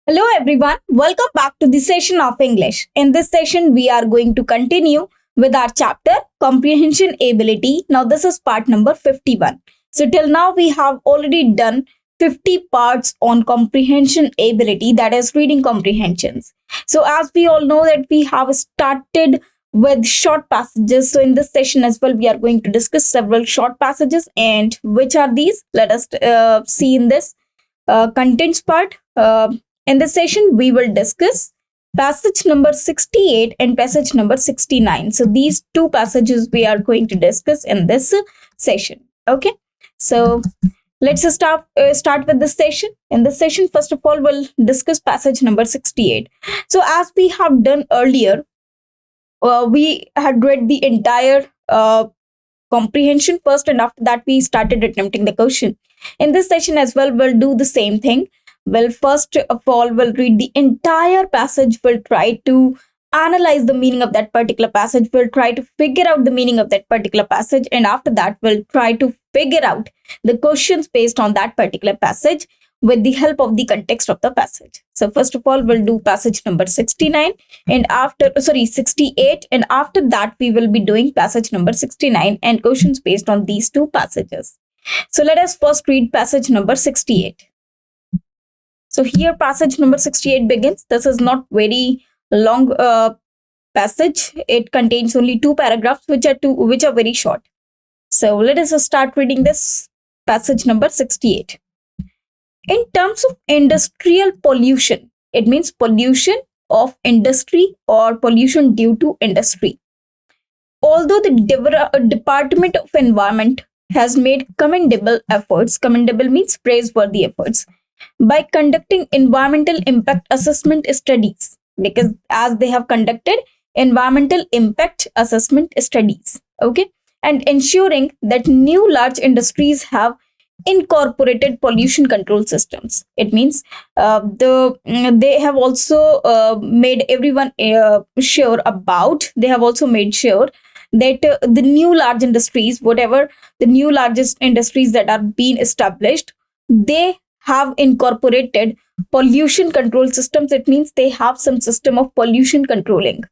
Hello everyone, welcome back to the session of English. In this session, we are going to continue with our chapter Comprehension Ability. Now, this is part number 51. So, till now, we have already done 50 parts on comprehension ability, that is, reading comprehensions. So, as we all know, that we have started with short passages. So, in this session as well, we are going to discuss several short passages. And which are these? Let us see in this contents part. In this session, we will discuss passage number 68 and passage number 69. So these two passages we are going to discuss in this session. Okay. So let's start with this session. In this session, first of all, we'll discuss passage number 68. So as we have done earlier, we had read the entire comprehension first, and after that we started attempting the question. In this session as well, we'll do the same thing. Well, first of all, we'll read the entire passage. We'll try to analyze the meaning of that particular passage. We'll try to figure out the meaning of that particular passage. And after that, we'll try to figure out the questions based on that particular passage with the help of the context of the passage. So first of all, we'll do passage number 69 and 68. And after that, we will be doing passage number 69 and questions based on these two passages. So let us first read passage number 68. So here passage number 68 begins. This is not very long passage. It contains only two paragraphs which are very short. So let us start reading this passage number 68. In terms of industrial pollution, it means pollution of industry or pollution due to industry. Although the Department of Environment has made commendable efforts, commendable means praiseworthy efforts, by conducting environmental impact assessment studies, because as they have conducted environmental impact assessment studies, okay, and ensuring that new large industries have incorporated pollution control systems. It means they have also made everyone sure about, they have also made sure that the new large industries, whatever the new largest industries that are being established, they have incorporated pollution control systems. It means they have some system of pollution controlling.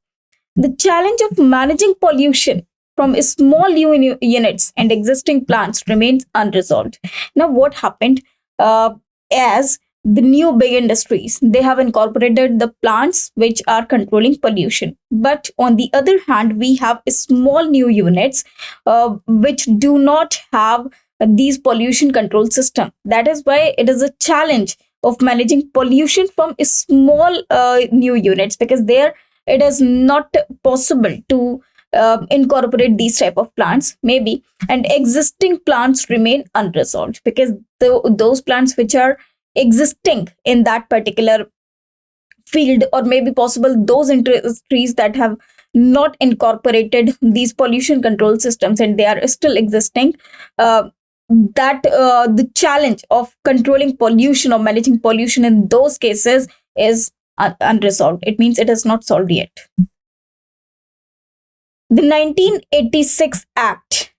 The challenge of managing pollution from small units and existing plants remains unresolved. Now, what happened as the new big industries, they have incorporated the plants which are controlling pollution. But on the other hand, we have small new units which do not have these pollution control system. That is why it is a challenge of managing pollution from small new units, because there it is not possible to incorporate these type of plants maybe, and existing plants remain unresolved, because those plants which are existing in that particular field, or maybe possible those industries that have not incorporated these pollution control systems and they are still existing, the challenge of controlling pollution or managing pollution in those cases is unresolved. It means it is not solved yet. The 1986 Act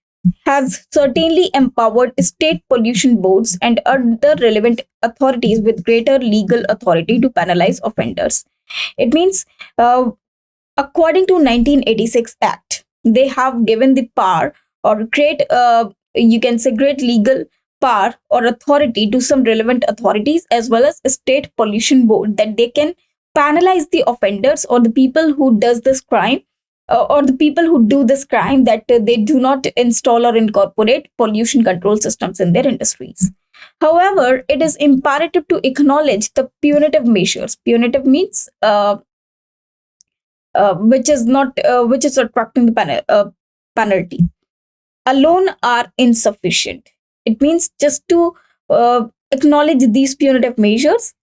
has certainly empowered state pollution boards and other relevant authorities with greater legal authority to penalize offenders. It means, according to 1986 Act, they have given the power or great you can say great legal power or authority to some relevant authorities as well as a state pollution board, that they can penalize the offenders or the people who does this crime, or the people who do this crime, that they do not install or incorporate pollution control systems in their industries. However, it is imperative to acknowledge the punitive measures. Punitive means which is attracting the penalty alone are insufficient. It means just to acknowledge these punitive measures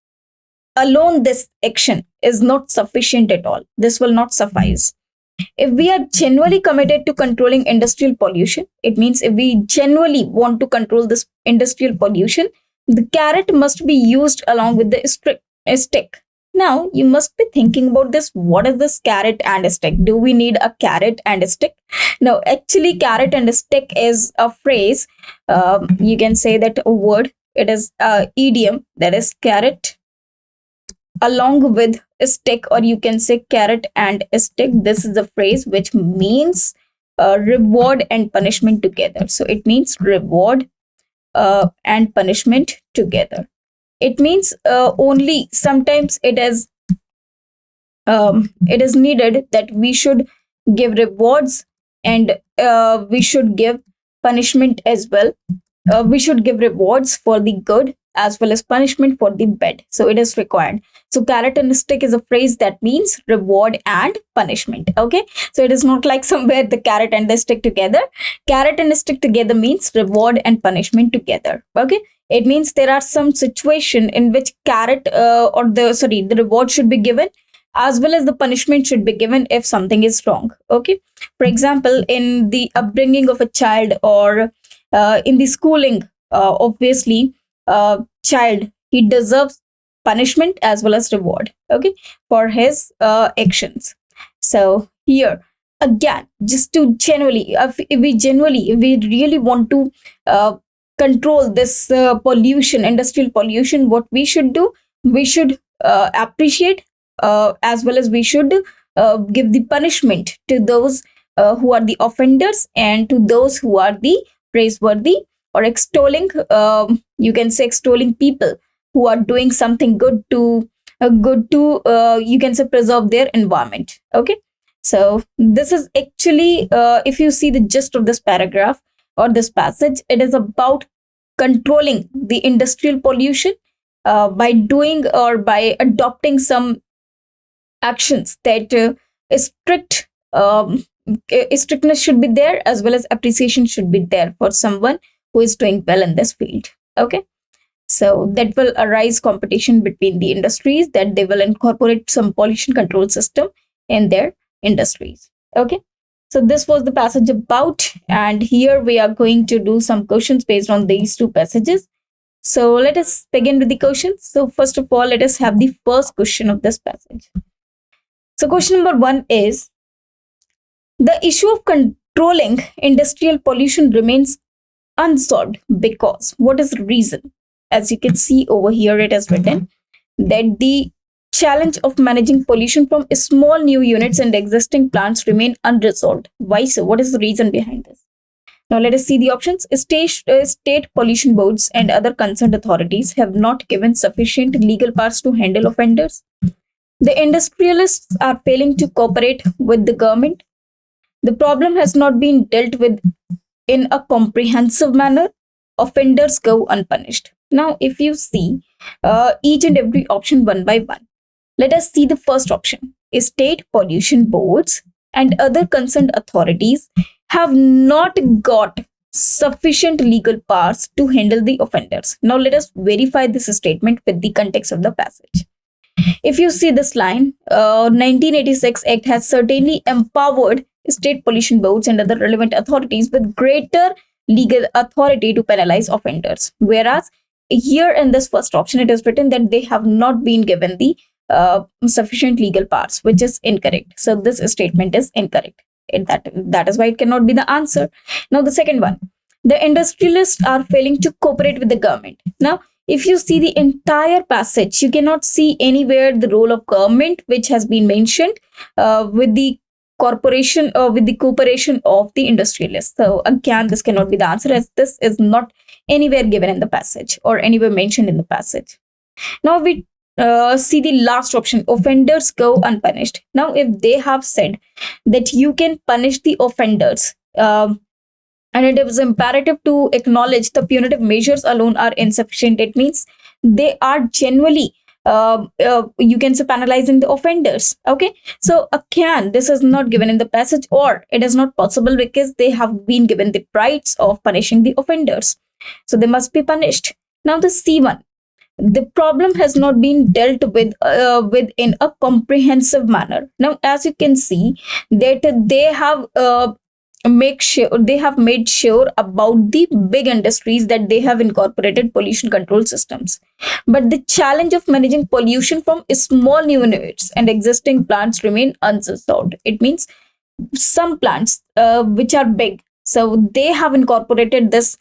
alone, this action is not sufficient at all. This will not suffice. If we are genuinely committed to controlling industrial pollution, it means if we genuinely want to control this industrial pollution, the carrot must be used along with the stick. Now, you must be thinking about this. What is this carrot and a stick? Do we need a carrot and a stick? No, actually, carrot and a stick is a phrase. You can say that a word. It is idiom, that is carrot along with a stick, or you can say carrot and a stick. This is a phrase which means reward and punishment together. So it means reward and punishment together. It means only sometimes it is needed that we should give rewards and we should give punishment as well. We should give rewards for the good as well as punishment for the bad. So it is required. So carrot and stick is a phrase that means reward and punishment. Okay. So it is not like somewhere the carrot and the stick together. Carrot and stick together means reward and punishment together. Okay. It means there are some situation in which the reward should be given as well as the punishment should be given if something is wrong. Okay. For example, in the upbringing of a child, or in the schooling, obviously, child, he deserves punishment as well as reward, okay, for his actions. So here again, just to genuinely, if we really want to control this pollution, industrial pollution, what we should do, we should appreciate as well as we should give the punishment to those who are the offenders and to those who are the praiseworthy or extolling, you can say extolling people who are doing something good to you can say preserve their environment. Okay. So this is actually, if you see the gist of this paragraph or this passage, it is about controlling the industrial pollution by doing or by adopting some actions that strictness should be there, as well as appreciation should be there for someone who is doing well in this field. Okay. So that will arise competition between the industries, that they will incorporate some pollution control system in their industries. Okay. So this was the passage about, and here we are going to do some questions based on these two passages. So let us begin with the questions. So first of all, let us have the first question of this passage. So question number 1 is, the issue of controlling industrial pollution remains unsolved because, what is the reason? As you can see over here, it is written that the challenge of managing pollution from small new units and existing plants remain unresolved. Why so? What is the reason behind this? Now let us see the options. State pollution boards and other concerned authorities have not given sufficient legal powers to handle offenders. The industrialists are failing to cooperate with the government. The problem has not been dealt with in a comprehensive manner. Offenders go unpunished. Now, if you see each and every option one by one, let us see the first option. State pollution boards and other concerned authorities have not got sufficient legal powers to handle the offenders. Now, let us verify this statement with the context of the passage. If you see this line, 1986 Act has certainly empowered state pollution boards and other relevant authorities with greater legal authority to penalize offenders. Whereas here in this first option, it is written that they have not been given the sufficient legal powers, which is incorrect. So this statement is incorrect. That is why it cannot be the answer. Now the second one, the industrialists are failing to cooperate with the government. Now, if you see the entire passage, you cannot see anywhere the role of government which has been mentioned with the corporation or with the cooperation of the industrialists. So again, this cannot be the answer, as this is not anywhere given in the passage or anywhere mentioned in the passage. Now we see the last option, offenders go unpunished. Now, if they have said that you can punish the offenders, and it is imperative to acknowledge the punitive measures alone are insufficient, it means they are generally you can say penalizing the offenders. Okay, so again, this is not given in the passage, or it is not possible because they have been given the rights of punishing the offenders, so they must be punished. Now the C1, the problem has not been dealt with in a comprehensive manner. Now, as you can see that they have made sure about the big industries that they have incorporated pollution control systems, but the challenge of managing pollution from small units and existing plants remain unsolved. It means some plants which are big, So they have incorporated this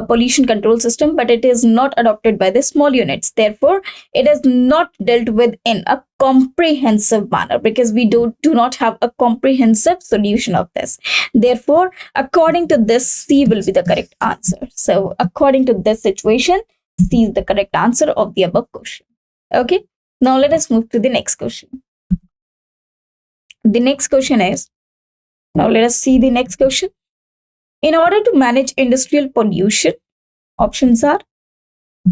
pollution control system, but it is not adopted by the small units. Therefore, it is not dealt with in a comprehensive manner because we do not have a comprehensive solution of this. Therefore, according to this, C will be the correct answer. So according to this situation, C is the correct answer of the above question. Okay. Now let us move to the next question. The next question is, now let us see the next question. In order to manage industrial pollution, options are: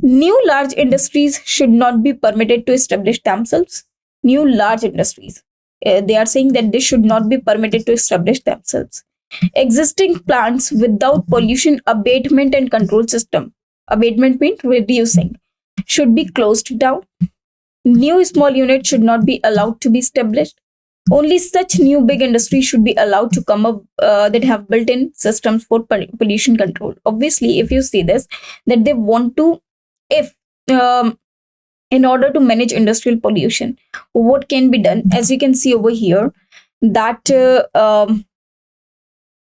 new large industries should not be permitted to establish themselves. New large industries. They are saying that they should not be permitted to establish themselves. Existing plants without pollution abatement and control system. Abatement means reducing. Should be closed down. New small units should not be allowed to be established. Only such new big industries should be allowed to come up that have built-in systems for pollution control. Obviously, if you see this, that they want to, if in order to manage industrial pollution, what can be done? As you can see over here, that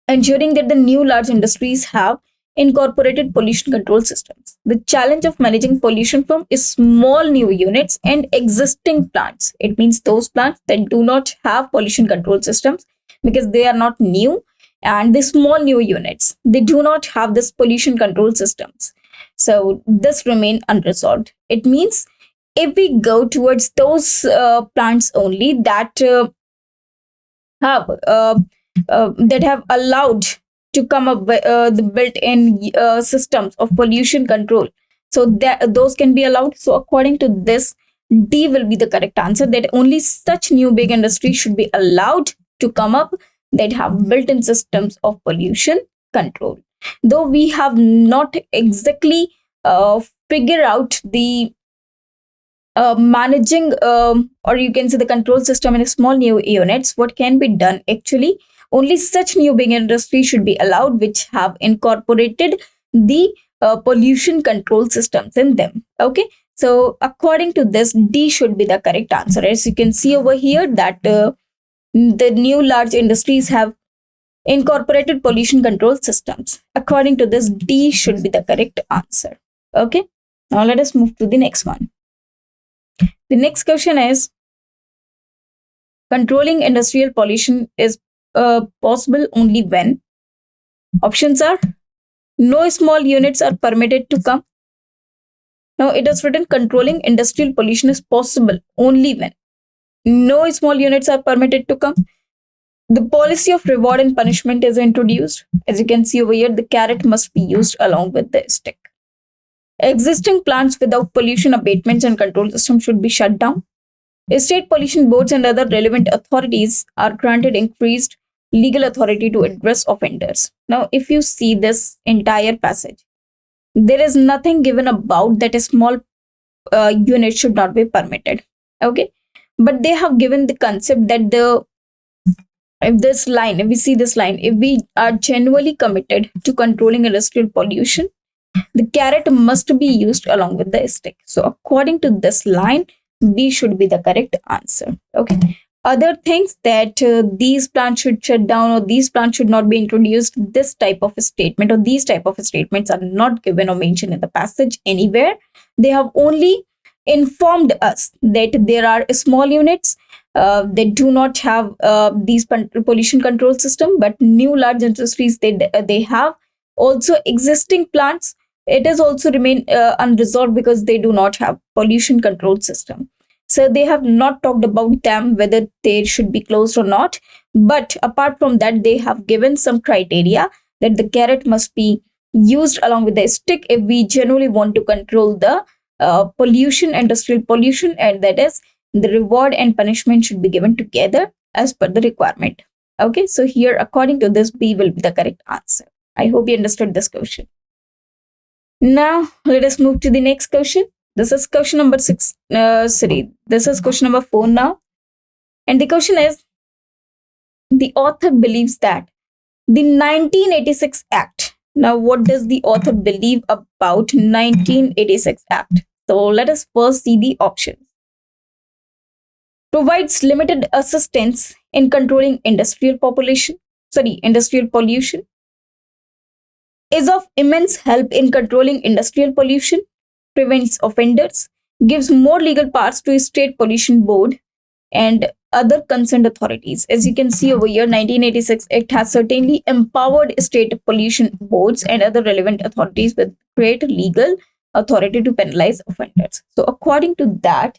ensuring that the new large industries have incorporated pollution control systems. The challenge of managing pollution from small new units and existing plants. It means those plants that do not have pollution control systems because they are not new, and the small new units, they do not have this pollution control systems. So this remain unresolved. It means if we go towards those plants only that have that have allowed to come up with the built-in systems of pollution control, so that those can be allowed. So according to this, D will be the correct answer, that only such new big industries should be allowed to come up that have built-in systems of pollution control. Though we have not exactly figure out the managing or you can say the control system in small new units, what can be done actually? Only such new big industries should be allowed which have incorporated the pollution control systems in them. Okay, so according to this, D should be the correct answer. As you can see over here, that the new large industries have incorporated pollution control systems. According to this, D should be the correct answer. Okay, now let us move to the next one. The next question is, controlling industrial pollution is possible only when? Options are: no small units are permitted to come. Now it is written controlling industrial pollution is possible only when no small units are permitted to come. The policy of reward and punishment is introduced. As you can see over here, the carrot must be used along with the stick. Existing plants without pollution abatements and control system should be shut down. State pollution boards and other relevant authorities are granted increased legal authority to address offenders. Now, if you see this entire passage, there is nothing given about that a small unit should not be permitted. Okay, but they have given the concept that if we see this line, if we are genuinely committed to controlling industrial pollution, the carrot must be used along with the stick. So according to this line, B should be the correct answer. Okay. Other things that these plants should shut down or these plants should not be introduced, this type of a statement or these type of statements are not given or mentioned in the passage anywhere. They have only informed us that there are small units that do not have these pollution control system, but new large industries they have. Also existing plants, it is also remain unresolved because they do not have pollution control system. So they have not talked about them whether they should be closed or not. But apart from that, they have given some criteria that the carrot must be used along with the stick if we genuinely want to control the pollution, industrial pollution, and that is the reward and punishment should be given together as per the requirement. Okay, so here according to this, B will be the correct answer. I hope you understood this question. Now let us move to the next question. This is question number 6. This is question number 4 now. And the question is, the author believes that the 1986 Act. Now, what does the author believe about 1986 Act? So let us first see the options. Provides limited assistance in controlling industrial pollution. is of immense help in controlling industrial pollution, prevents offenders, gives more legal powers to state pollution board and other concerned authorities. As you can see over here, 1986 Act has certainly empowered state pollution boards and other relevant authorities with great legal authority to penalize offenders. So according to that,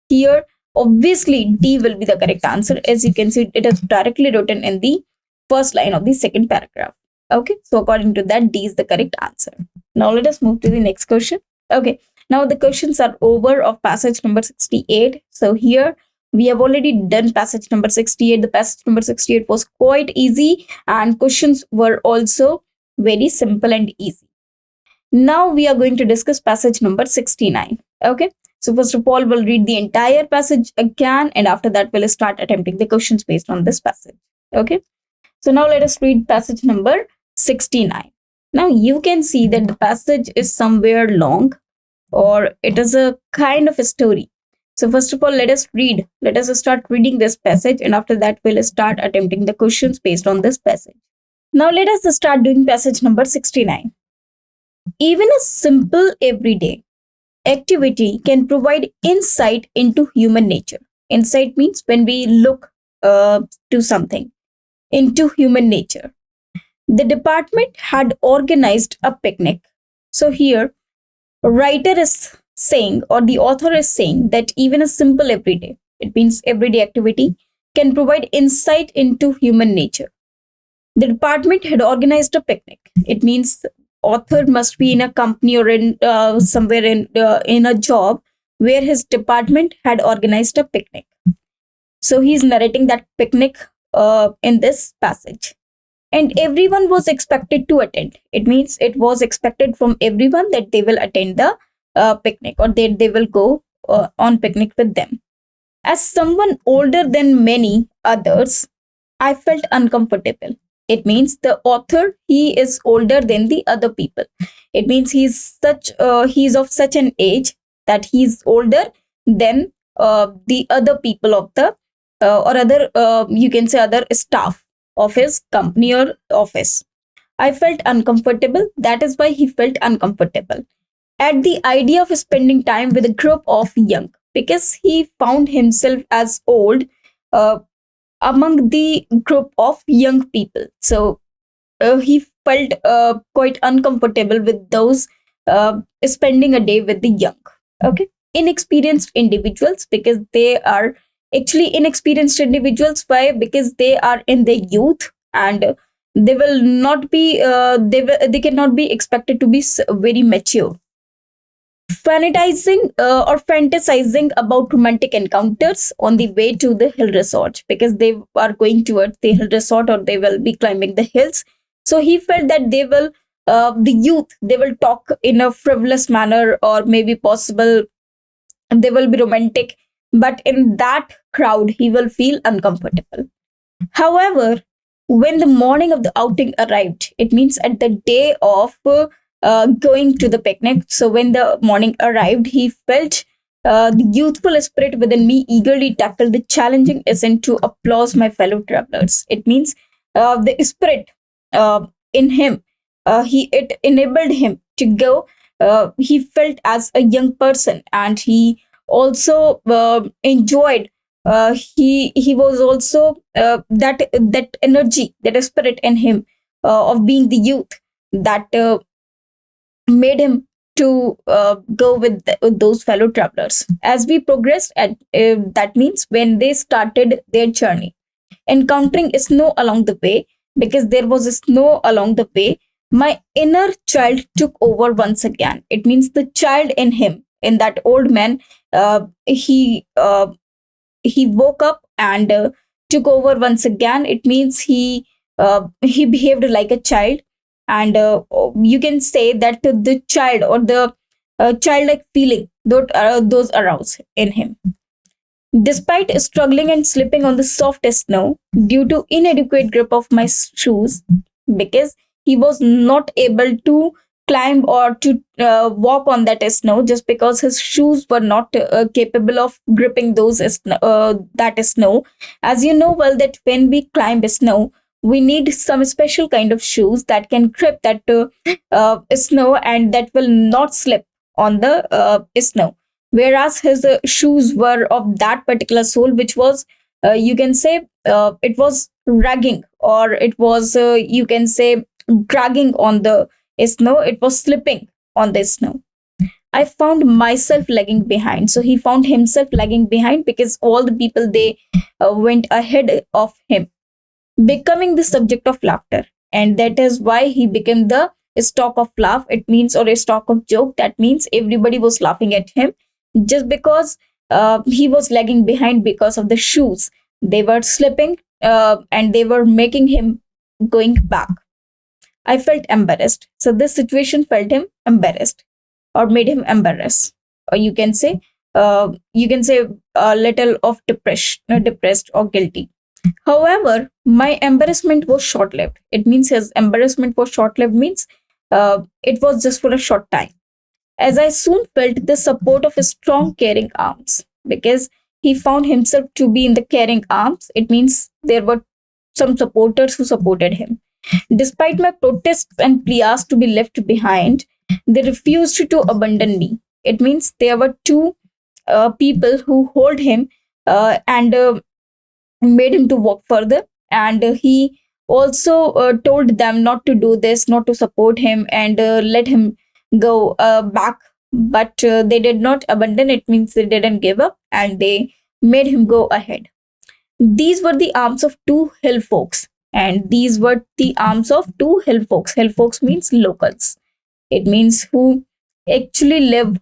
here obviously D will be the correct answer. As you can see, it is directly written in the first line of the second paragraph. Okay, so according to that, D is the correct answer. Now let us move to the next question. Okay, now the questions are over of passage number 68. So here we have already done passage number 68. The passage number 68 was quite easy and questions were also very simple and easy. Now we are going to discuss passage number 69. Okay, so first of all, we'll read the entire passage again, and after that we'll start attempting the questions based on this passage. Okay, so now let us read passage number 69. Now you can see that the passage is somewhere long, or it is a kind of a story. So first of all, let us start reading this passage, and after that we'll start attempting the questions based on this passage. Now let us start doing passage number 69. Even a simple everyday activity can provide insight into human nature. Insight means when we look to something, into human nature. The department had organized a picnic. So here, writer is saying, or the author is saying, that even a simple everyday, it means everyday activity, can provide insight into human nature. The department had organized a picnic. It means author must be in a company or in somewhere in a job where his department had organized a picnic. So he's narrating that picnic in this passage. And everyone was expected to attend. It means it was expected from everyone that they will attend the picnic, or they will go on picnic with them. As someone older than many others, I felt uncomfortable. It means the author, he is older than the other people. It means he's of such an age that he's older than the other people of the or other you can say other staff of his company or office. I felt uncomfortable. That is why he felt uncomfortable at the idea of spending time with a group of young, because he found himself as old among the group of young people. So he felt quite uncomfortable with those spending a day with the young. Okay, inexperienced individuals, because they are actually inexperienced individuals. Why? Because they are in their youth, and they will not be they cannot be expected to be very mature. Fantasizing about romantic encounters on the way to the hill resort, because they are going towards the hill resort, or they will be climbing the hills. So he felt that they will the youth, they will talk in a frivolous manner, or maybe possible they will be romantic, but in that crowd he will feel uncomfortable. However, when the morning of the outing arrived, it means at the day of going to the picnic. So when the morning arrived, he felt the youthful spirit within me eagerly tackled the challenging ascent to applause my fellow travelers. It means the spirit in him, it enabled him to go. He felt as a young person, and he also enjoyed. He was also that energy, that spirit in him of being the youth, that made him to go with those fellow travelers. As we progressed, that means when they started their journey, encountering snow along the way, because there was snow along the way, my inner child took over once again. It means the child in him, in that old man, he woke up and took over once again. It means he behaved like a child, and you can say that the child, or the childlike feeling, those aroused in him. Despite struggling and slipping on the soft snow due to inadequate grip of my shoes, because he was not able to climb or to walk on that snow, just because his shoes were not capable of gripping that snow. As you know well, that when we climb snow, we need some special kind of shoes that can grip that snow and that will not slip on the snow. Whereas his shoes were of that particular sole, which was, you can say, it was ragging, or it was, you can say, dragging on the snow. It was slipping on the snow. I found myself lagging behind. So he found himself lagging behind because all the people, they went ahead of him, becoming the subject of laughter. And that is why he became the stock of laugh. It means, or a stock of joke. That means everybody was laughing at him just because he was lagging behind because of the shoes. They were slipping and they were making him going back. I felt embarrassed. So this situation felt him embarrassed, or made him embarrassed. Or you can say a little of depressed or guilty. However, my embarrassment was short-lived. It means his embarrassment was short-lived, means it was just for a short time, as I soon felt the support of his strong, caring arms. Because he found himself to be in the caring arms, it means there were some supporters who supported him. Despite my protests and pleas to be left behind, they refused to abandon me. It means there were two people who hold him and made him to walk further. And he also told them not to do this, not to support him, and let him go back. But they did not abandon. It means they didn't give up, and they made him go ahead. These were the arms of two hill folks, and these were the arms of two hill folks. Hill folks means locals. It means who actually live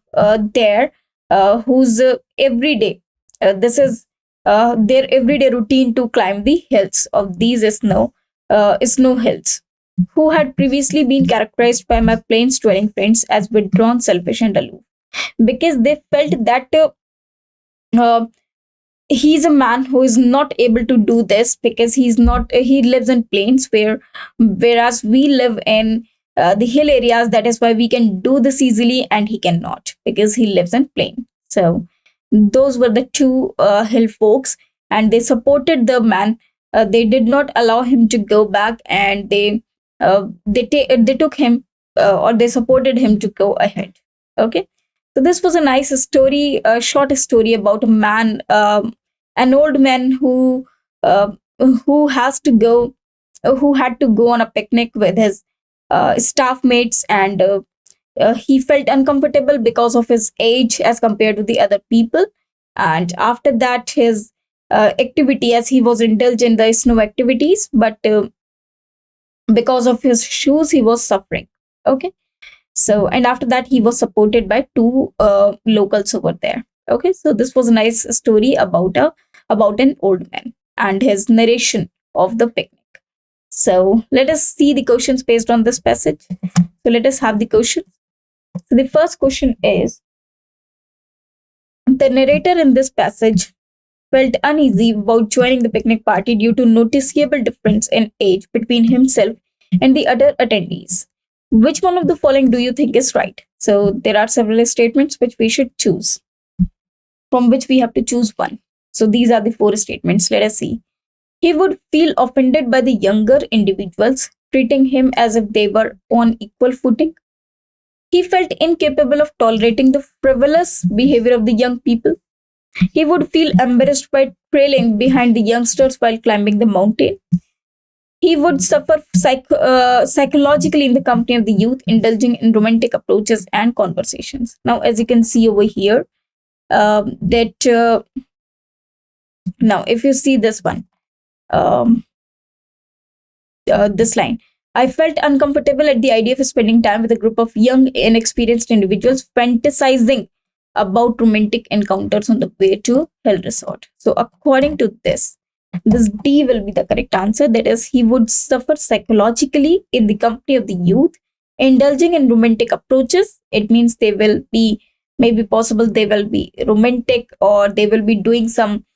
there, whose everyday, this is their everyday routine to climb the hills of these snow hills, who had previously been characterized by my plains dwelling friends as withdrawn, selfish, and aloof, because they felt that uh, he's a man who is not able to do this because he lives in plains, whereas we live in the hill areas. That is why we can do this easily, and he cannot because he lives in plain. So those were the two hill folks, and they supported the man. They did not allow him to go back, and they took him, or they supported him to go ahead. Okay, so this was a nice story, a short story about a man, an old man uh, who has to go, who had to go on a picnic with his staff mates, and he felt uncomfortable because of his age as compared to the other people. And after that, his activity, as he was indulged in the snow activities, but because of his shoes, he was suffering. Okay, so, and after that, he was supported by two locals over there. Okay, so this was a nice story about an old man and his narration of the picnic. So let us see the questions based on this passage. So let us have the questions. So the first question is, the narrator in this passage felt uneasy about joining the picnic party due to noticeable difference in age between himself and the other attendees. Which one of the following do you think is right? So there are several statements which we should choose, from which we have to choose one. So these are the four statements. Let us see. He would feel offended by the younger individuals, treating him as if they were on equal footing. He felt incapable of tolerating the frivolous behavior of the young people. He would feel embarrassed by trailing behind the youngsters while climbing the mountain. He would suffer psychologically in the company of the youth, indulging in romantic approaches and conversations. Now, as you can see over here, that now, if you see this one, um, this line, I felt uncomfortable at the idea of spending time with a group of young, inexperienced individuals fantasizing about romantic encounters on the way to Hill Resort. So, according to this D will be the correct answer. That is, he would suffer psychologically in the company of the youth, indulging in romantic approaches. It means they will be, maybe possible, they will be romantic, or they will be doing some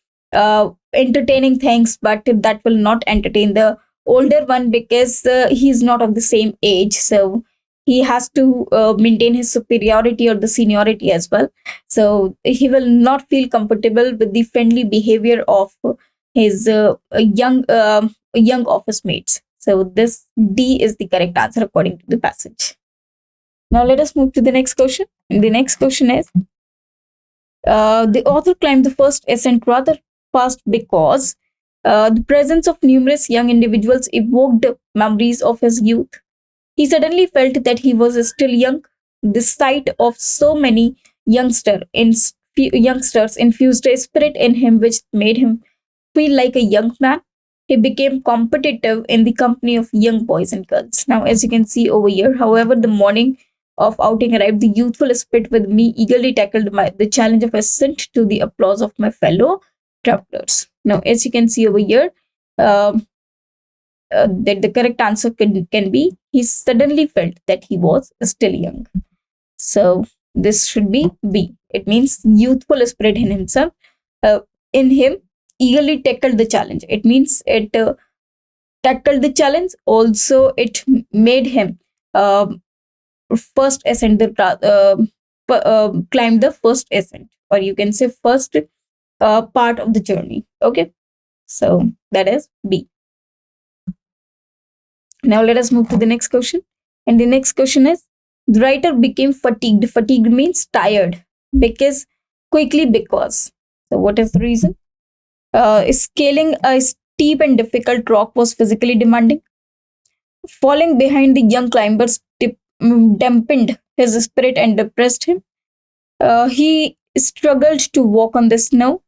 entertaining things, but that will not entertain the older one because he is not of the same age. So he has to maintain his superiority or the seniority as well. So he will not feel comfortable with the friendly behavior of his young office mates. So this D is the correct answer according to the passage. Now let us move to the next question. And the next question is, the author climbed the first ascent rather fast because the presence of numerous young individuals evoked memories of his youth. He suddenly felt that he was still young. The sight of so many youngsters infused a spirit in him which made him feel like a young man. He became competitive in the company of young boys and girls. Now, as you can see over here, however, the morning of outing arrived, the youthful spirit with me eagerly tackled the challenge of ascent to the applause of my fellow travelers. Now, as you can see over here, um, that the correct answer can be he suddenly felt that he was still young. So this should be B. It means youthful spirit in himself, in him, eagerly tackled the challenge. It means it tackled the challenge. Also, it made him first ascend the climb the first ascent, or you can say first part of the journey. Okay, so that is B. Now let us move to the next question. And the next question is, the writer became fatigued. Fatigued means tired. Because. So what is the reason? Scaling a steep and difficult rock was physically demanding. Falling behind the young climbers dampened his spirit and depressed him. He struggled to walk on the snow.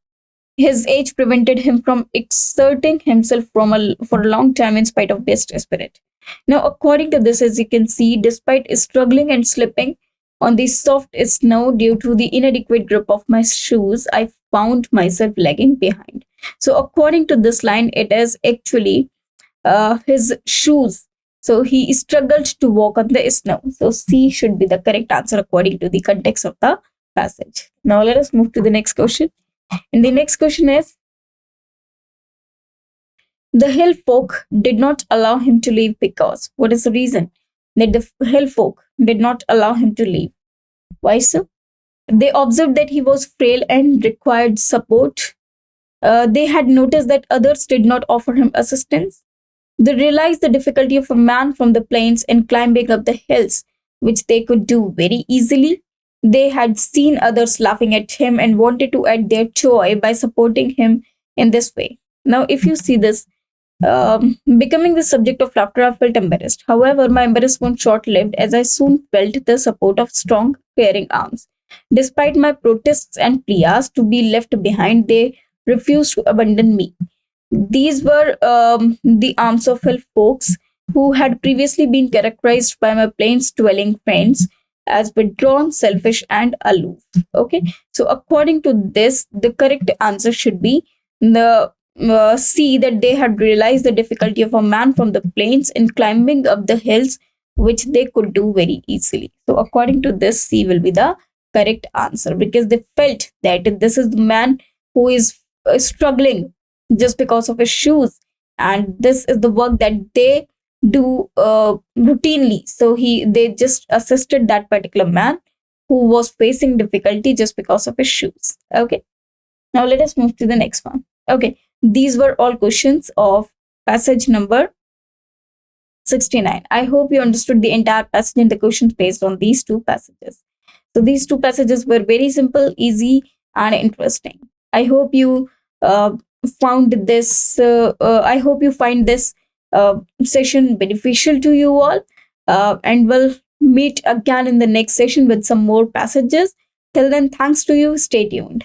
His age prevented him from exerting himself for a long time in spite of best spirit. Now, according to this, as you can see, despite struggling and slipping on the soft snow due to the inadequate grip of my shoes, I found myself lagging behind. So, according to this line, it is actually his shoes. So, he struggled to walk on the snow. So, C should be the correct answer according to the context of the passage. Now, let us move to the next question. And the next question is, the hill folk did not allow him to leave because. What is the reason that the hill folk did not allow him to leave? Why so? They observed that he was frail and required support. They had noticed that others did not offer him assistance. They realized the difficulty of a man from the plains in climbing up the hills, which they could do very easily. They had seen others laughing at him and wanted to add their joy by supporting him in this way. Now, if you see this, becoming the subject of laughter, I felt embarrassed. However, my embarrassment was short lived as I soon felt the support of strong, caring arms. Despite my protests and pleas to be left behind, they refused to abandon me. These were the arms of hill folks who had previously been characterized by my plains dwelling friends as withdrawn, selfish, and aloof. Okay, so according to this, the correct answer should be the C, that they had realized the difficulty of a man from the plains in climbing up the hills, which they could do very easily. So, according to this, C will be the correct answer because they felt that this is the man who is struggling just because of his shoes, and this is the work that they do routinely. So they just assisted that particular man who was facing difficulty just because of his shoes. Okay, now let us move to the next one. Okay, these were all questions of passage number 69. I hope you understood the entire passage and the questions based on these two passages. So these two passages were very simple, easy, and interesting. I hope you found this. I hope you find this session beneficial to you all, and we'll meet again in the next session with some more passages. Till then, thanks to you. Stay tuned.